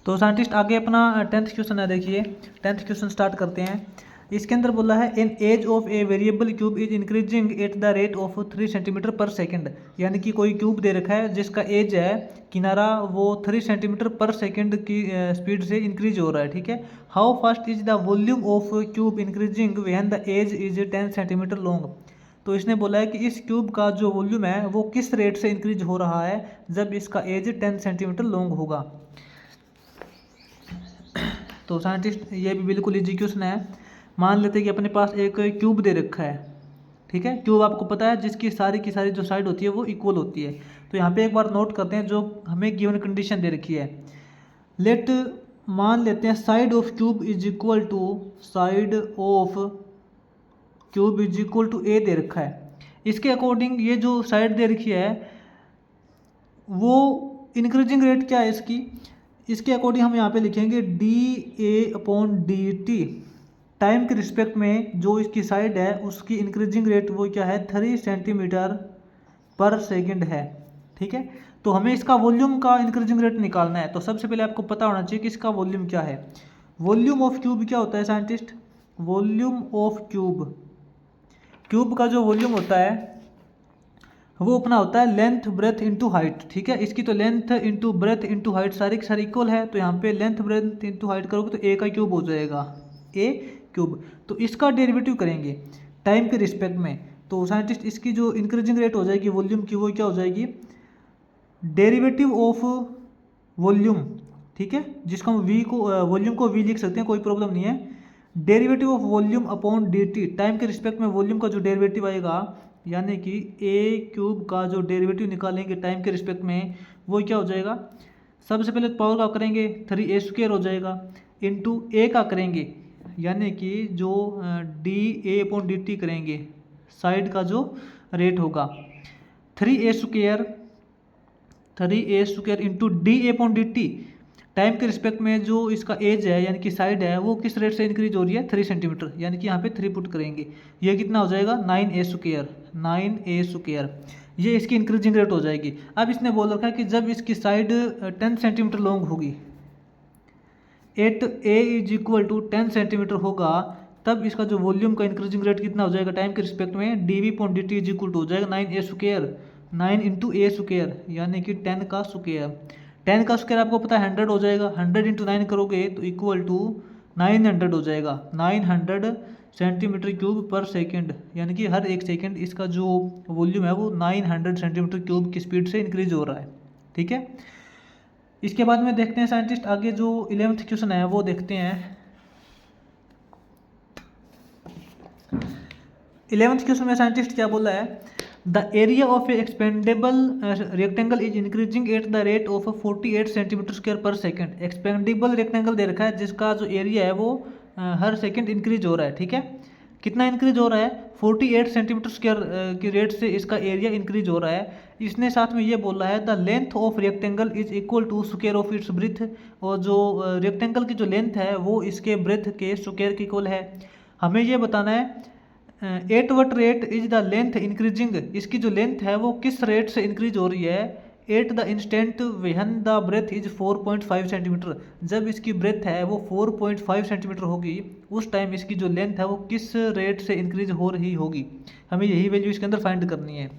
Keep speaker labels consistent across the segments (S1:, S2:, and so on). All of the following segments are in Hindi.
S1: तो साइंटिस्ट आगे अपना 10th क्वेश्चन है, देखिए 10th क्वेश्चन स्टार्ट करते हैं। इसके अंदर बोला है an edge of a variable cube is increasing at the rate of 3 centimetre per second. यानी कि कोई क्यूब दे रखा है जिसका एज है किनारा वो 3 सेंटीमीटर पर सेकंड की स्पीड से इंक्रीज हो रहा है, ठीक है। How fast is the volume of cube increasing when the edge is 10 centimetre long. तो इसने बोला है कि इस क्यूब का जो वॉल्यूम है वो किस रेट से इंक्रीज हो रहा है जब इसका एज 10 सेंटीमीटर लॉन्ग होगा। तो साइंटिस्ट ये भी बिल्कुल इजी क्वेश्चन है। मान लेते हैं कि अपने पास एक क्यूब दे रखा है, ठीक है। क्यूब आपको पता है जिसकी सारी की सारी जो साइड होती है वो इक्वल होती है। तो यहाँ पे एक बार नोट करते हैं जो हमें गिवन कंडीशन दे रखी है। लेट मान लेते हैं side of cube is equal to side of cube is equal to A दे रखा है। इसके अकॉर्डिंग ये जो साइड दे रखी है वो इंक्रीजिंग रेट क्या है इसके अकॉर्डिंग हम यहाँ पे लिखेंगे D a upon D T. Time के रिस्पेक्ट में जो इसकी साइड है उसकी इंक्रीजिंग रेट वो क्या है 3 सेंटीमीटर पर सेकंड है, ठीक है। तो हमें इसका वॉल्यूम का इंक्रीजिंग रेट निकालना है। तो सबसे पहले आपको पता होना चाहिए कि इसका वॉल्यूम क्या है। वॉल्यूम ऑफ क्यूब क्या होता है साइंटिस्ट? वॉल्यूम ऑफ क्यूब का जो वॉल्यूम होता है वो अपना होता है लेंथ ब्रेथ इंटू हाइट, ठीक है। इसकी तो length into breadth into height सारी की सारी इक्वल है। तो यहाँ पे लेंथ ब्रेथ इंटू हाइट करोगे तो ए का क्यूब हो जाएगा, ए क्यूब। तो इसका डेरिवेटिव करेंगे टाइम के रिस्पेक्ट में। तो साइंटिस्ट इसकी जो इंक्रीजिंग रेट हो जाएगी वॉल्यूम की वो क्या हो जाएगी? डेरिवेटिव ऑफ वॉल्यूम, ठीक है, जिसको हम वी को वॉल्यूम को वी लिख सकते हैं, कोई प्रॉब्लम नहीं है। Derivative of volume upon D T, time के रिस्पेक्ट में वॉल्यूम का जो डेरिवेटिव आएगा यानी कि ए क्यूब का जो डेरिवेटिव निकालेंगे टाइम के रिस्पेक्ट में वो क्या हो जाएगा? सबसे पहले पावर का करेंगे 3a² हो जाएगा इंटू ए का करेंगे यानी कि जो D a upon D T करेंगे साइड का जो रेट होगा 3a² into D a upon D T. Time के रिस्पेक्ट में जो इसका एज है यानी कि साइड है वो किस रेट से इंक्रीज हो रही है 3 सेंटीमीटर, यानी कि यहाँ पे 3 पुट करेंगे। ये कितना हो जाएगा 9a²। ये इसकी इंक्रीजिंग रेट हो जाएगी। अब इसने बोल रखा है कि जब इसकी साइड 10 सेंटीमीटर लॉन्ग होगी, at a is equal to 10 centimetre होगा, तब इसका जो वॉल्यूम का इंक्रीजिंग रेट कितना हो जाएगा टाइम के रिस्पेक्ट में? D v point d t is equal to हो जाएगा 9a², 9 इंटू a² यानी कि 10 का स्क्वायर। 10 का स्क्वायर आपको पता है 100 हो जाएगा। 100 इंटू 9 करोगे तो इक्वल टू 900 हो जाएगा, 900 सेंटीमीटर क्यूब पर सेकंड। यानी कि हर एक सेकंड इसका जो वॉल्यूम है वो 900 सेंटीमीटर क्यूब की स्पीड से इंक्रीज हो रहा है, ठीक है। इसके बाद में देखते हैं साइंटिस्ट आगे जो 11th क्वेश्चन है वो देखते हैं। 11th क्वेश्चन में साइंटिस्ट क्या बोला है? The area of a expandable rectangle is increasing at the rate of 48 centimetre square per second. Expandable rectangle दे रखा है जिसका जो एरिया है वो हर सेकंड इंक्रीज हो रहा है, ठीक है। कितना इंक्रीज हो रहा है? 48 सेंटीमीटर स्क्वायर की रेट से इसका एरिया इंक्रीज हो रहा है। इसने साथ में ये बोला है the length of rectangle is equal to square of its breadth. और जो रेक्टेंगल की जो लेंथ है वो इसके ब्रेथ के स्क्वायर की इक्वल है। हमें ये बताना है at what rate is the length increasing, इसकी जो लेंथ है वो किस रेट से इंक्रीज हो रही है at the instant when the breadth is 4.5 centimetre. जब इसकी ब्रेथ है वो 4.5 सेंटीमीटर होगी उस टाइम इसकी जो लेंथ है वो किस रेट से इंक्रीज हो रही होगी। हमें यही वैल्यू इसके अंदर फाइंड करनी है।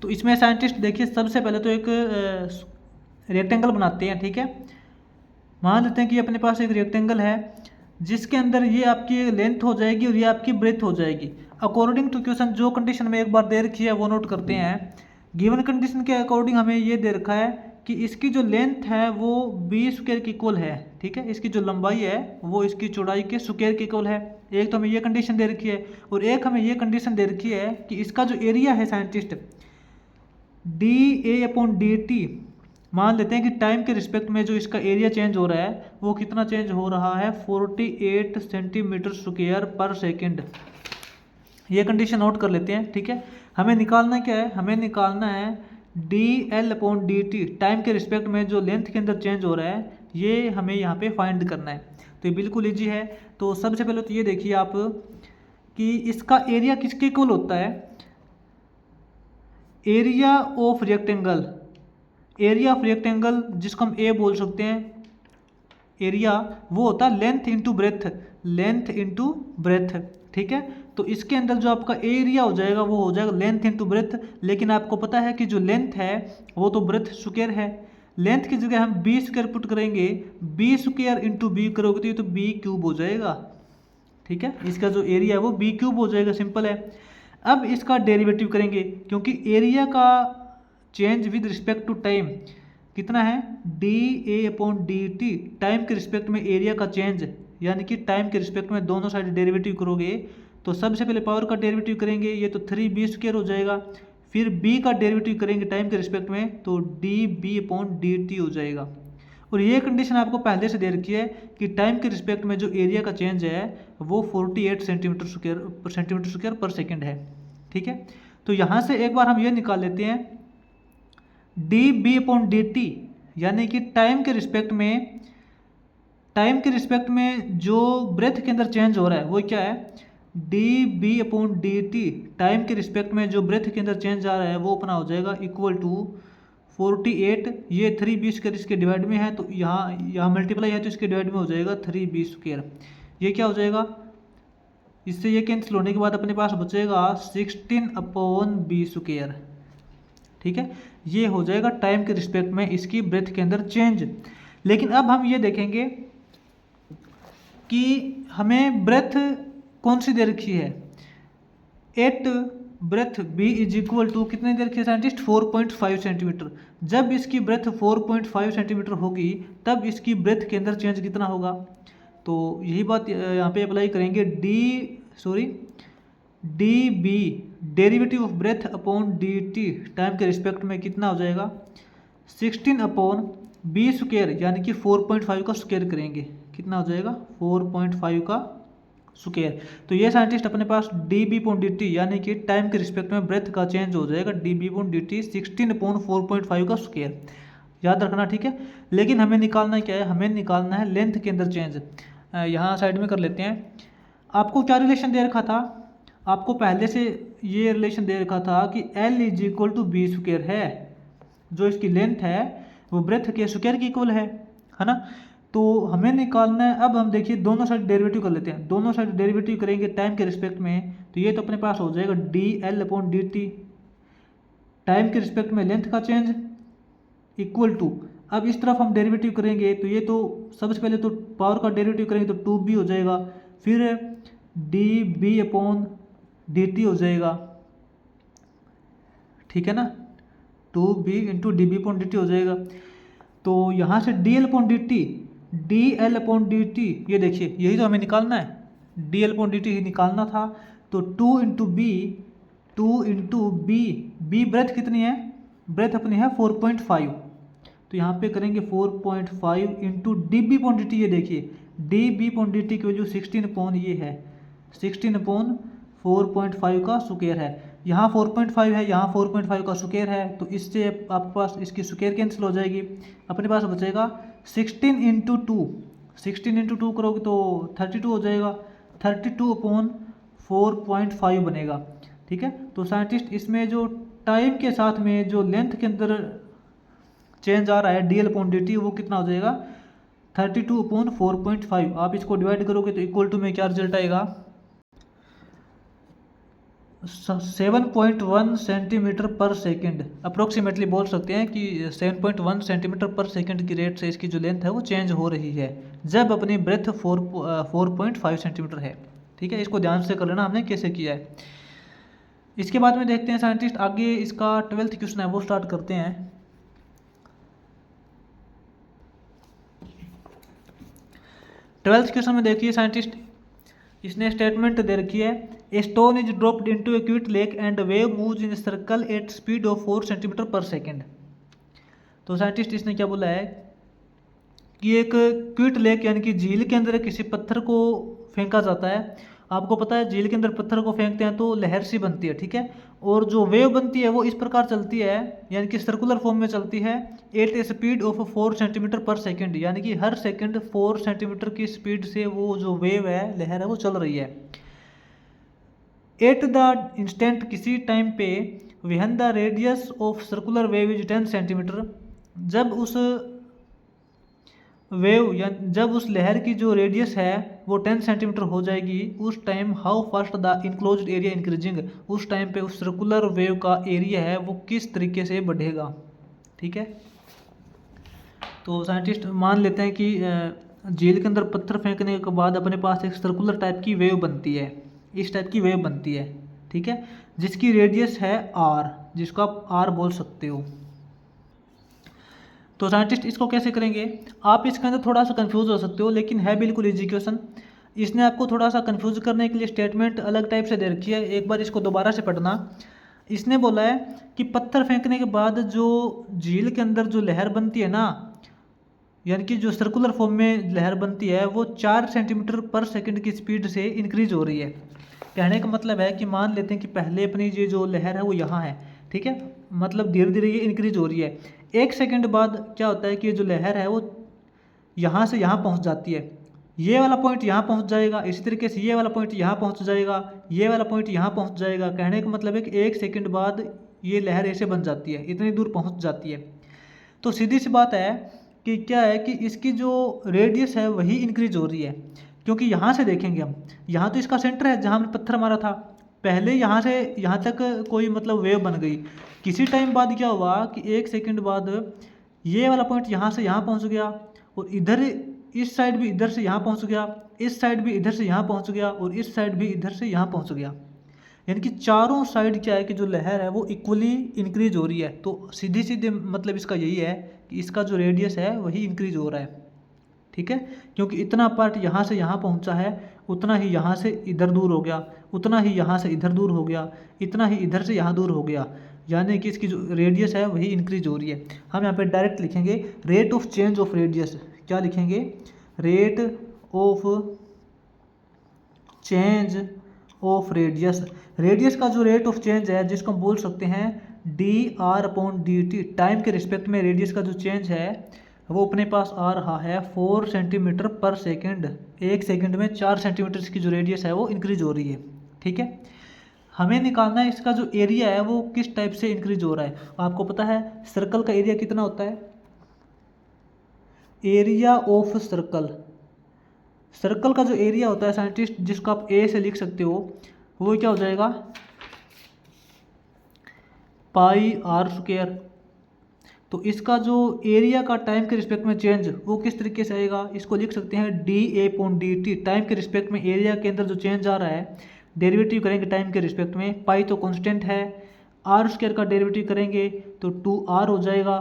S1: तो इसमें साइंटिस्ट देखिए सबसे पहले तो एक रेक्टेंगल बनाते हैं, ठीक है। मान लेते हैं कि अपने पास एक रेक्टेंगल है जिसके अंदर ये आपकी लेंथ हो जाएगी और ये आपकी ब्रेथ हो जाएगी। अकॉर्डिंग टू क्वेश्चन जो कंडीशन में एक बार दे रखी है वो नोट करते हैं। गिवन कंडीशन के अकॉर्डिंग हमें ये दे रखा है कि इसकी जो लेंथ है वो b² की इक्वल है, ठीक है। इसकी जो लंबाई है वो इसकी चौड़ाई के स्क्वायर की इक्वल है। एक तो हमें ये कंडीशन दे रखी है और एक हमें ये कंडीशन दे रखी है कि इसका जो एरिया है scientist D a upon D T. मान लेते हैं कि टाइम के रिस्पेक्ट में जो इसका एरिया चेंज हो रहा है वो कितना चेंज हो रहा है 48 सेंटीमीटर स्क्वायर पर सेकंड। ये कंडीशन नोट कर लेते हैं, ठीक है। हमें निकालना क्या है? हमें निकालना है D L upon D T, time के रिस्पेक्ट में जो लेंथ के अंदर चेंज हो रहा है ये हमें यहाँ पे फाइंड करना है। तो ये बिल्कुल ईजी है। तो सबसे पहले तो ये देखिए आप कि इसका एरिया किसके इक्वल होता है? Area of rectangle area of rectangle जिसको हम ए बोल सकते हैं, एरिया वो होता है length into breadth, length into breadth, ठीक है। तो इसके अंदर जो आपका एरिया हो जाएगा वो हो जाएगा लेंथ इंटू ब्रेथ, लेकिन आपको पता है कि जो लेंथ है वो तो ब्रेथ स्क्वायर है, लेंथ की जगह हम बी स्क्वायर पुट करेंगे, बी स्क्वायर इंटू बी करोगे तो ये तो बी क्यूब हो जाएगा, ठीक है। इसका जो एरिया है वो बी क्यूब हो जाएगा, सिंपल है। अब इसका डेरिवेटिव करेंगे, क्योंकि एरिया का change with respect to time कितना है, d a upon D T, time के रिस्पेक्ट में एरिया का चेंज, यानी कि टाइम के रिस्पेक्ट में दोनों साइड डेरिवेटिव करोगे तो सबसे पहले पावर का डेरिवेटिव करेंगे, ये तो 3b स्क्वायर हो जाएगा, फिर b का डेरिवेटिव करेंगे टाइम के रिस्पेक्ट में तो d B upon D T हो जाएगा। और ये कंडीशन आपको पहले से दे रखी है कि टाइम के रिस्पेक्ट में जो एरिया का चेंज है वो 48 सेंटीमीटर स्क्वायर पर सेकेंड है, ठीक है। तो यहाँ से एक बार हम ये निकाल लेते हैं, d B upon D T, यानी कि टाइम के रिस्पेक्ट में जो ब्रेथ के अंदर चेंज हो रहा है वो क्या है, D B upon D T, time के रिस्पेक्ट में जो ब्रेथ के अंदर चेंज आ रहा है वो अपना हो जाएगा इक्वल टू 48, ये 3b स्क्वायर इसके डिवाइड में है तो यहाँ मल्टीप्लाई है तो इसके डिवाइड में हो जाएगा 3b स्क्वायर, ये क्या हो जाएगा, इससे ये कैंसिल होने के बाद अपने पास बचेगा 16 अपॉन बी स्क्वायर, ठीक है। ये हो जाएगा टाइम के रिस्पेक्ट में इसकी ब्रेथ के अंदर चेंज। लेकिन अब हम ये देखेंगे कि हमें ब्रेथ कौन सी दे रखी है, at breadth B is equal to कितने दे रखी है साइंटिस्ट, 4.5 सेंटीमीटर। जब इसकी ब्रेथ 4.5 सेंटीमीटर होगी तब इसकी ब्रेथ के अंदर चेंज कितना होगा, तो यही बात यहाँ पे अप्लाई करेंगे, D B derivative of breadth upon D T, time के रिस्पेक्ट में कितना हो जाएगा 16 अपॉन बी स्क्वायर, यानी कि 4.5 का स्क्वायर करेंगे, कितना हो जाएगा 4.5 का स्क्वायर। तो ये साइंटिस्ट अपने पास D B upon D T, यानी कि टाइम के रिस्पेक्ट में ब्रेथ का चेंज हो जाएगा D B upon D T 16 upon 4.5 का स्क्वायर, याद रखना, ठीक है। लेकिन हमें निकालना क्या है, हमें निकालना है लेंथ के अंदर चेंज। यहाँ साइड में कर लेते हैं, आपको क्या रिलेशन दे रखा था, आपको पहले से ये रिलेशन दे रखा था कि L is equal to B square है, जो इसकी लेंथ है वो ब्रेथ के स्क्वायर की इक्वल है ना। तो हमें निकालना है, अब हम देखिए दोनों साइड डेरिवेटिव कर लेते हैं, दोनों साइड डेरिवेटिव करेंगे टाइम के रिस्पेक्ट में तो ये तो अपने पास हो जाएगा D L upon D T, time के रिस्पेक्ट में लेंथ का चेंज इक्वल टू, अब इस तरफ हम डेरिवेटिव करेंगे तो ये तो सबसे पहले तो पावर का डेरिवेटिव करेंगे तो 2b हो जाएगा, फिर D B upon D T हो जाएगा, ठीक है ना, 2b into D B upon D T हो जाएगा। तो यहाँ से D L upon D T, D L upon D T, ये देखिए यही तो हमें निकालना है, D L upon D T ही निकालना था। तो 2 इंटू बी, बी ब्रेथ कितनी है, ब्रेथ अपनी है 4.5, तो यहाँ पे करेंगे 4.5 into D B upon D T, ये देखिए D B upon D T की वैल्यू 16 अपॉन ये है 16 अपॉन 4.5 का स्क्वायर है, यहाँ 4.5 है, यहाँ 4.5 का स्क्वायर है, तो इससे आपके पास इसकी स्क्वायर कैंसिल हो जाएगी, अपने पास बचेगा 16 इंटू टू करोगे तो 32 हो जाएगा, 32 अपॉन 4.5 बनेगा, ठीक है। तो साइंटिस्ट इसमें जो टाइम के साथ में जो लेंथ के अंदर चेंज आ रहा है D L upon D T वो कितना हो जाएगा 32 अपॉन 4.5, आप इसको डिवाइड करोगे तो इक्वल टू में क्या रिजल्ट आएगा 7.1 सेंटीमीटर पर सेकंड, अप्रोक्सीमेटली बोल सकते हैं कि 7.1 सेंटीमीटर पर सेकंड की रेट से इसकी जो लेंथ है वो चेंज हो रही है जब अपनी ब्रेथ 4.5 सेंटीमीटर है, ठीक है। इसको ध्यान से कर लेना हमने कैसे किया है। इसके बाद में देखते हैं साइंटिस्ट आगे इसका 12th क्वेश्चन है वो स्टार्ट करते हैं। 12th क्वेश्चन में देखिए साइंटिस्ट, इसने स्टेटमेंट दे रखी है, a stone is dropped into a quick lake and wave moves in circle at speed of 4 centimetre per second. तो साइंटिस्ट इसने क्या बोला है कि एक क्विक लेक यानी कि झील के अंदर किसी पत्थर को फेंका जाता है, आपको पता है झील के अंदर पत्थर को फेंकते हैं तो लहर सी बनती है, ठीक है, और जो वेव बनती है वो इस प्रकार चलती है यानी कि सर्कुलर फॉर्म में चलती है at a speed of 4 centimetre per second, यानी कि हर सेकंड 4 सेंटीमीटर की स्पीड से वो जो वेव है लहर है वो चल रही है। एट द इंस्टेंट किसी टाइम पे when the radius of circular wave is 10 centimetre, जब उस वेव या जब उस लहर की जो रेडियस है वो 10 सेंटीमीटर हो जाएगी, उस time how fast the enclosed area increasing, उस टाइम पे उस सर्कुलर वेव का एरिया है वो किस तरीके से बढ़ेगा। ठीक है, तो साइंटिस्ट मान लेते हैं कि झील के अंदर पत्थर फेंकने के बाद अपने पास एक सर्कुलर टाइप की वेव बनती है, इस टाइप की वेव बनती है। ठीक है, जिसकी रेडियस है आर, जिसको आप आर बोल सकते हो। तो साइंटिस्ट इसको कैसे करेंगे, आप इसके अंदर थोड़ा सा कंफ्यूज हो सकते हो, लेकिन है बिल्कुल इजी क्वेश्चन। इसने आपको थोड़ा सा कंफ्यूज करने के लिए स्टेटमेंट अलग टाइप से दे रखी है, एक बार इसको दोबारा से पढ़ना। इसने बोला है कि पत्थर फेंकने के बाद जो झील के अंदर जो लहर बनती है ना, यानी कि जो सर्कुलर फॉर्म में लहर बनती है वो 4 सेंटीमीटर पर सेकंड की स्पीड से इंक्रीज हो रही है। कहने का मतलब है कि मान लेते हैं कि पहले अपनी ये जो लहर है वो यहाँ है, ठीक है, मतलब धीरे धीरे ये इंक्रीज हो रही है। 1 सेकंड बाद क्या होता है कि ये जो लहर है वो यहाँ से यहाँ पहुँच जाती है, ये वाला पॉइंट यहाँ पहुँच जाएगा, इसी तरीके से ये वाला पॉइंट यहाँ पहुँच जाएगा, ये वाला पॉइंट यहाँ पहुँच जाएगा। कहने का मतलब है कि 1 सेकंड बाद ये लहर ऐसे बन जाती है, इतनी दूर पहुँच जाती है। तो सीधी सी बात है कि क्या है कि इसकी जो रेडियस है वही इंक्रीज हो रही है, क्योंकि यहाँ से देखेंगे हम, यहाँ तो इसका सेंटर है जहाँ हमने पत्थर मारा था, पहले यहाँ से यहाँ तक कोई मतलब वेव बन गई। किसी टाइम बाद क्या हुआ कि 1 सेकंड बाद ये वाला पॉइंट यहाँ से यहाँ पहुँच गया, और इधर इस साइड भी इधर से यहाँ पहुँच गया, इस साइड भी इधर से यहाँ पहुँच गया, और इस साइड भी इधर से यहाँ पहुँच गया। यानी कि चारों साइड क्या है कि जो लहर है वो इक्वली इंक्रीज हो रही है। तो सीधी सीधे मतलब इसका यही है कि इसका जो रेडियस है वही इंक्रीज हो रहा है। ठीक है, क्योंकि इतना पार्ट यहाँ से यहाँ पहुँचा है, उतना ही यहाँ से इधर दूर हो गया, उतना ही यहाँ से इधर दूर हो गया, इतना ही इधर से यहाँ दूर हो गया, यानी कि इसकी जो रेडियस है वही इंक्रीज हो रही है। हम यहाँ पे डायरेक्ट लिखेंगे rate of change of radius. क्या लिखेंगे, rate of change of radius. Radius का जो रेट ऑफ चेंज है जिसको हम बोल सकते हैं dr/dt, टाइम के रिस्पेक्ट में रेडियस का जो चेंज है वो अपने पास आ रहा है 4 सेंटीमीटर पर सेकंड। 1 सेकंड में 4 सेंटीमीटर की जो रेडियस है वो इंक्रीज हो रही है। ठीक है, हमें निकालना है इसका जो एरिया है वो किस टाइप से इंक्रीज हो रहा है। आपको पता है सर्कल का एरिया कितना होता है, एरिया ऑफ सर्कल, सर्कल का जो एरिया होता है साइंटिस्ट जिसको आप ए से लिख सकते हो, वो क्या हो जाएगा πr²। तो इसका जो एरिया का टाइम के रिस्पेक्ट में चेंज वो किस तरीके से आएगा, इसको लिख सकते हैं dA/dt। टाइम के रिस्पेक्ट में एरिया के अंदर जो चेंज आ रहा है, डेरिवेटिव करेंगे टाइम के रिस्पेक्ट में, पाई तो कांस्टेंट है, r² का डेरिवेटिव करेंगे तो 2r हो जाएगा।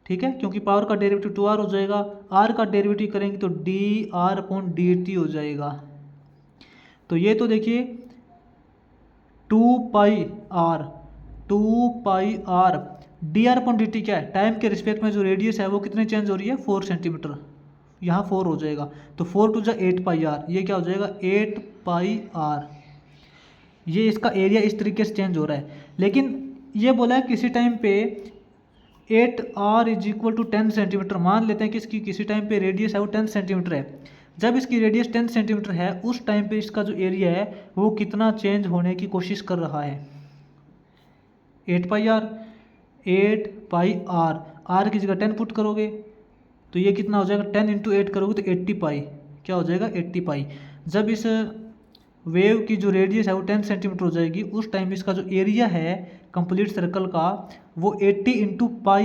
S1: ठीक है, क्योंकि पावर का डेरिवेटिव 2r हो जाएगा, r का डेरिवेटिव करेंगे तो dr/dt हो जाएगा। तो ये तो देखिए 2πr, 2πr dr/dt क्या है, टाइम के रिस्पेक्ट में जो रेडियस है वो कितने चेंज हो रही है, 4 सेंटीमीटर, यहाँ 4 हो जाएगा, तो 4 टू जा 8πr, ये क्या हो जाएगा 8πr। ये इसका एरिया इस तरीके से चेंज हो रहा है। लेकिन ये बोला है किसी टाइम पे 8r = 10 सेंटीमीटर। मान लेते हैं कि इसकी किसी टाइम पे रेडियस है वो 10 सेंटीमीटर है। जब इसकी रेडियस 10 सेंटीमीटर है उस टाइम पे इसका जो एरिया है वो कितना चेंज होने की कोशिश कर रहा है, 8πr, 8πr, r की जगह 10 पुट करोगे तो ये कितना हो जाएगा, 10 × 8 करोगे तो 80π, क्या हो जाएगा 80π। जब इस वेव की जो रेडियस है वो 10 सेंटीमीटर हो जाएगी उस टाइम इसका जो एरिया है कंप्लीट सर्कल का वो 80 × π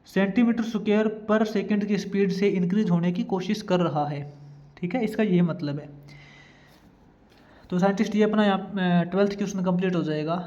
S1: सेंटीमीटर स्क्वायर पर सेकंड की स्पीड से इंक्रीज होने की कोशिश कर रहा है। ठीक है, इसका ये मतलब है। तो साइंटिस्ट ये अपना यहाँ 12th क्वेश्चन कंप्लीट हो जाएगा।